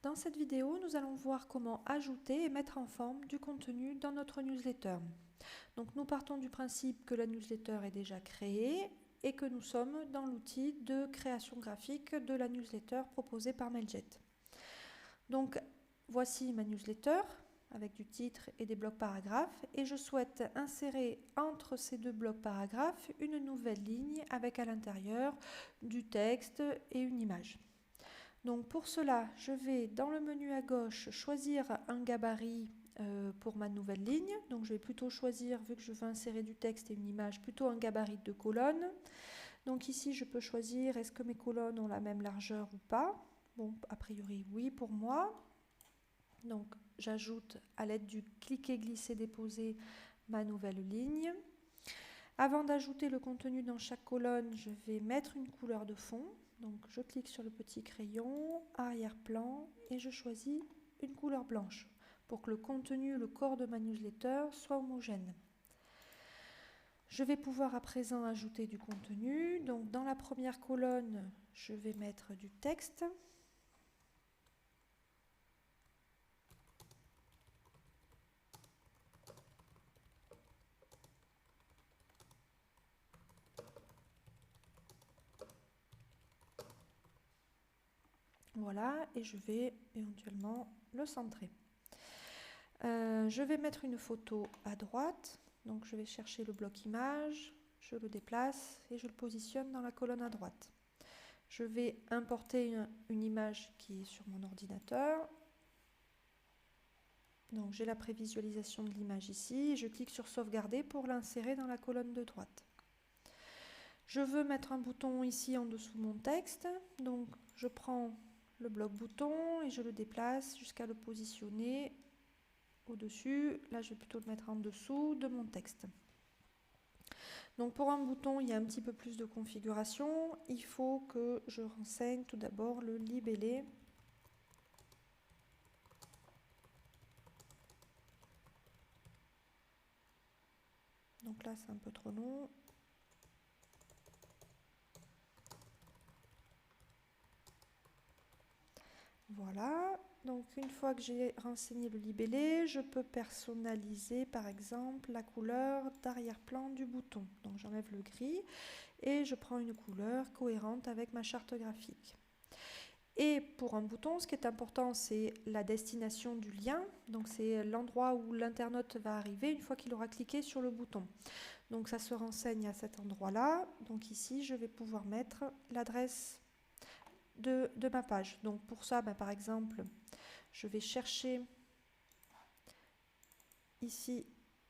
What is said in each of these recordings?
Dans cette vidéo, nous allons voir comment ajouter et mettre en forme du contenu dans notre newsletter. Donc nous partons du principe que la newsletter est déjà créée et que nous sommes dans l'outil de création graphique de la newsletter proposée par Mailjet. Donc voici ma newsletter avec du titre et des blocs paragraphes et je souhaite insérer entre ces deux blocs paragraphes une nouvelle ligne avec à l'intérieur du texte et une image. Donc pour cela, je vais dans le menu à gauche choisir un gabarit pour ma nouvelle ligne. Donc je vais plutôt choisir, vu que je veux insérer du texte et une image, plutôt un gabarit de colonnes. Donc ici, je peux choisir est-ce que mes colonnes ont la même largeur ou pas. Bon, a priori, oui pour moi. Donc j'ajoute à l'aide du cliquer, glisser, déposer ma nouvelle ligne. Avant d'ajouter le contenu dans chaque colonne, je vais mettre une couleur de fond. Donc je clique sur le petit crayon, arrière-plan, et je choisis une couleur blanche pour que le contenu, le corps de ma newsletter soit homogène. Je vais pouvoir à présent ajouter du contenu. Donc dans la première colonne, je vais mettre du texte. Voilà, et je vais éventuellement le centrer. Je vais mettre une photo à droite, donc je vais chercher le bloc image, je le déplace et je le positionne dans la colonne à droite. Je vais importer une image qui est sur mon ordinateur. Donc j'ai la prévisualisation de l'image ici, je clique sur sauvegarder pour l'insérer dans la colonne de droite. Je veux mettre un bouton ici en dessous de mon texte, donc je prends le bloc bouton et je le déplace jusqu'à le positionner au-dessus. Là, je vais plutôt le mettre en dessous de mon texte. Donc pour un bouton, il y a un petit peu plus de configuration. Il faut que je renseigne tout d'abord le libellé. Donc là, c'est un peu trop long. Voilà, donc une fois que j'ai renseigné le libellé, je peux personnaliser par exemple la couleur d'arrière-plan du bouton. Donc j'enlève le gris et je prends une couleur cohérente avec ma charte graphique. Et pour un bouton, ce qui est important, c'est la destination du lien. Donc c'est l'endroit où l'internaute va arriver une fois qu'il aura cliqué sur le bouton. Donc ça se renseigne à cet endroit-là. Donc ici, je vais pouvoir mettre l'adresse de ma page. Donc pour ça, par exemple, je vais chercher ici,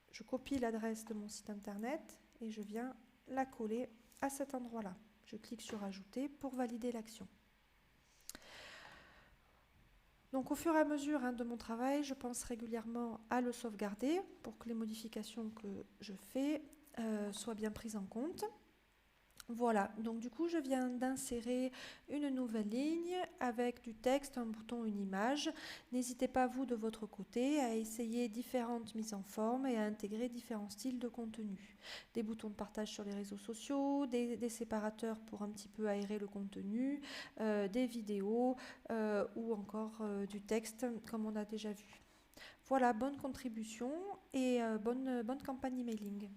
je copie l'adresse de mon site internet et je viens la coller à cet endroit-là. Je clique sur ajouter pour valider l'action. Donc au fur et à mesure de mon travail, je pense régulièrement à le sauvegarder pour que les modifications que je fais soient bien prises en compte. Voilà, donc du coup je viens d'insérer une nouvelle ligne avec du texte, un bouton, une image. N'hésitez pas vous de votre côté à essayer différentes mises en forme et à intégrer différents styles de contenu. Des boutons de partage sur les réseaux sociaux, des séparateurs pour un petit peu aérer le contenu, des vidéos ou encore du texte comme on a déjà vu. Voilà, bonne contribution et bonne campagne emailing.